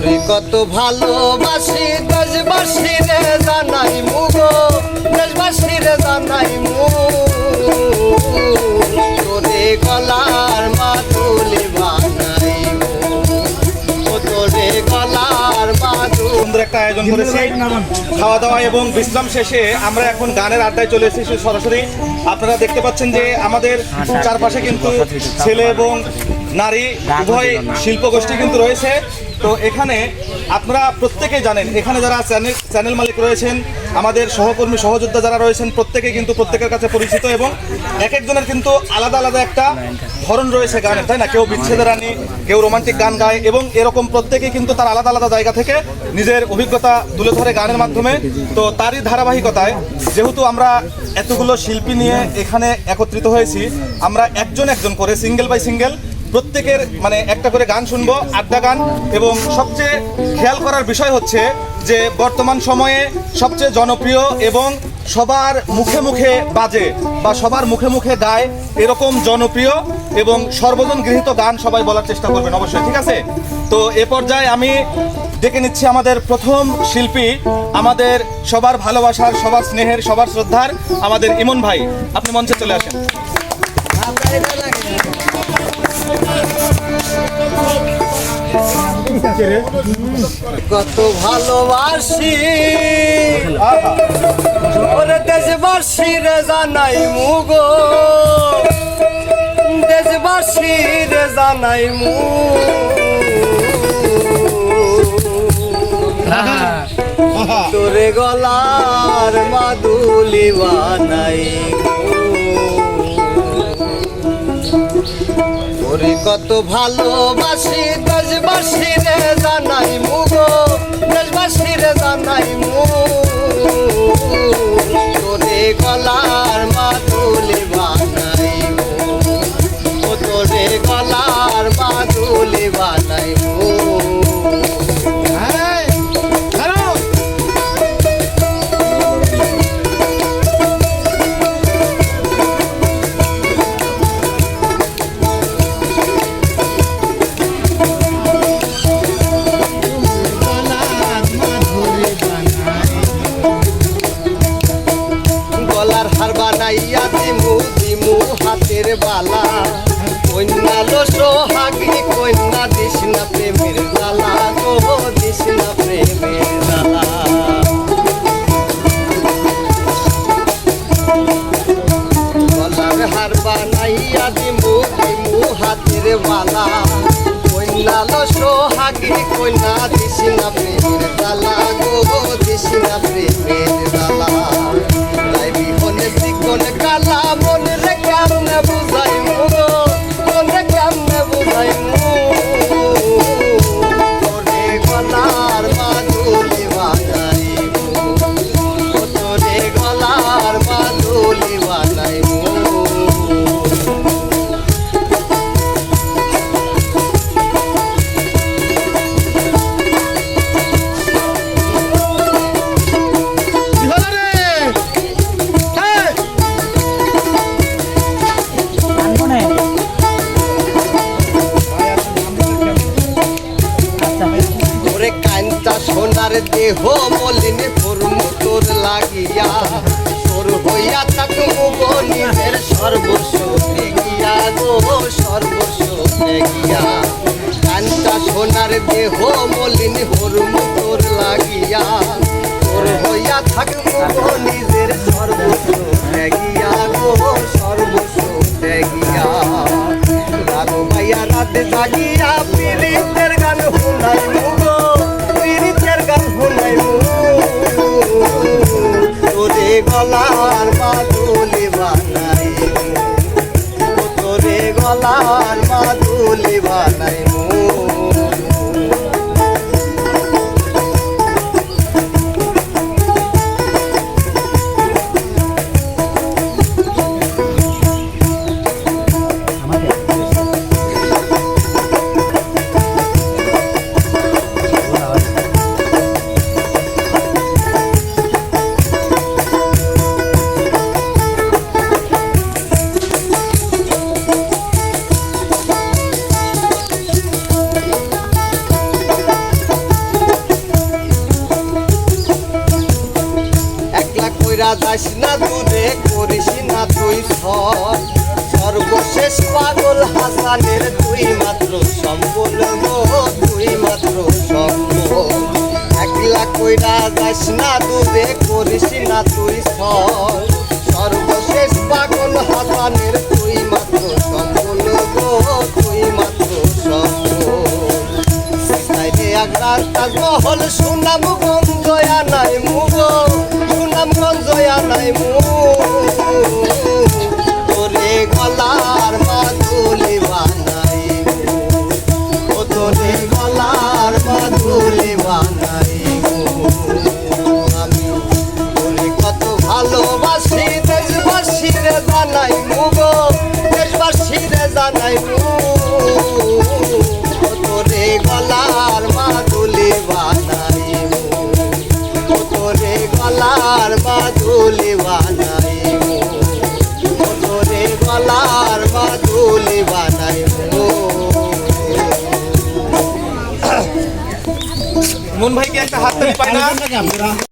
তোরে কত ভালোবাসি দেশবাসী রে জানাই মুগো, দেশবাসী রে জানাই মু, তোরে গলার মাদুলি বানাই মু, তোরে গলার মাদুলি। সুন্দর একটা আয়োজন করেছি খাওয়া দাওয়া এবং বিশ্রাম শেষে আমরা এখন গানের আড্ডায় চলে এসেছি সরাসরি। আপনারা দেখতে পাচ্ছেন যে আমাদের চারপাশে কিন্তু ছেলে এবং নারী উভয় শিল্পগোষ্ঠী কিন্তু রয়েছে। তো এখানে আপনারা প্রত্যেকেই জানেন, এখানে যারা চ্যানেল মালিক রয়েছেন, আমাদের সহকর্মী সহযোদ্ধা যারা রয়েছেন, প্রত্যেকে কিন্তু প্রত্যেকের কাছে পরিচিত এবং এক একজনের কিন্তু আলাদা আলাদা একটা ধরন রয়েছে গানের, তাই না? কেউ বিচ্ছেদের রানী, কেউ রোমান্টিক গান গায় এবং এরকম প্রত্যেকেই কিন্তু তার আলাদা আলাদা জায়গা থেকে নিজের অভিজ্ঞতা তুলে ধরে গানের মাধ্যমে। তো তারই ধারাবাহিকতায় যেহেতু আমরা এতগুলো শিল্পী নিয়ে এখানে একত্রিত হয়েছি, আমরা একজন একজন করে সিঙ্গেল বাই সিঙ্গেল প্রত্যেকের মানে একটা করে গান শুনবো, আড্ডা গান। এবং সবচেয়ে খেয়াল করার বিষয় হচ্ছে যে বর্তমান সময়ে সবচেয়ে জনপ্রিয় এবং সবার মুখে মুখে বাজে বা সবার মুখে মুখে গায় এরকম জনপ্রিয় এবং সর্বজন গৃহীত গান সবাই বলার চেষ্টা করবেন অবশ্যই, ঠিক আছে? তো এ পর্যায়ে আমি ডেকে নিচ্ছি আমাদের প্রথম শিল্পী, আমাদের সবার ভালোবাসার, সবার স্নেহের, সবার শ্রদ্ধার আমাদের ইমন ভাই। আপনি মঞ্চে চলে আসেন। কত ভালোবাসি ওরে দেশবাসী রে জানাই মুগো, দেশবাসী রে জানাই মু, তোরে গলার মাদুলি বানাই ওরে কত ভালোবাসি দেশবাসী রে জানাই মুগো, দেশবাসী রে জানাই মু, তোরে গলার মাদুলি বানাই মু, তোরে গলার মাদুলি বানাই মু। বানাইয়া দিমু দিমু হাতের বালা, কন্যা লো সোহাগী কন্যা দিস না প্রেমের জ্বালা গো, দিস না প্রেমের জ্বালা। গলার হার বানাইয়া দিমু দিমু হাতের বালা, কন্যা লো সোহাগী কন্যা দিস না প্রেমের জ্বালা গো, দিস না প্রেমের জ্বালা। কোন কালা মনে রে কেমনে বুঝাই মু, মনে কেমনে বুঝাই মু, তোরে গলার মাদুলি বানাই মু, তোরে গলার মাদুলি বানাই মু। সোনার দেহ মলিনে পড়মু তোর লাগিয়া, তোর হইয়া থাকবো গো নিজের সর্বস্ব গিয়া গো, সর্বস্ব গিয়া। কাঞ্চা সোনার দেহ মলিনে পড়মু তোর লাগিয়া, তোর হইয়া থাকবো গো নিজের সর্বস্ব গিয়া গো, সর্বস্ব গিয়া। রাগো ভাইয়া রাতে জাগিয়া পীড়িতের গান শুনাই মুগো, তোরে গলার মাদুলি বানাই মু, তোরে গলার মাদুলি বানাই মু। যাস না দূরে করিস না তুই সর সর্বশেষ পাগল হাসানের তুই মাত্র সম্বল গো তুই মাত্র সম্বল একলা কইরা যাস না দূরে করিস না তুই সর সর্বশেষ পাগল হাসানের তুই মাত্র সম্বল গো তুই মাত্র সম্বল সাইডে আগ্রার তাজমহল সুনামগঞ্জ আনাই মুগ সুনামগঞ্জ আনাই তোরে গলার মাদুলি বানাই তোরে গলার মাদুলি বানাই আমি তোরে কত ভালোবাসি দেশবাসীরে জানাই মুগ দেশবাসীরে জানাই তোরে গলার মাদুলি বানাই তোরে গলার মাদুলি বানাই তোরে গলার মাদুলি বানাই মন ভাইকে একটা হাততালি পায় না?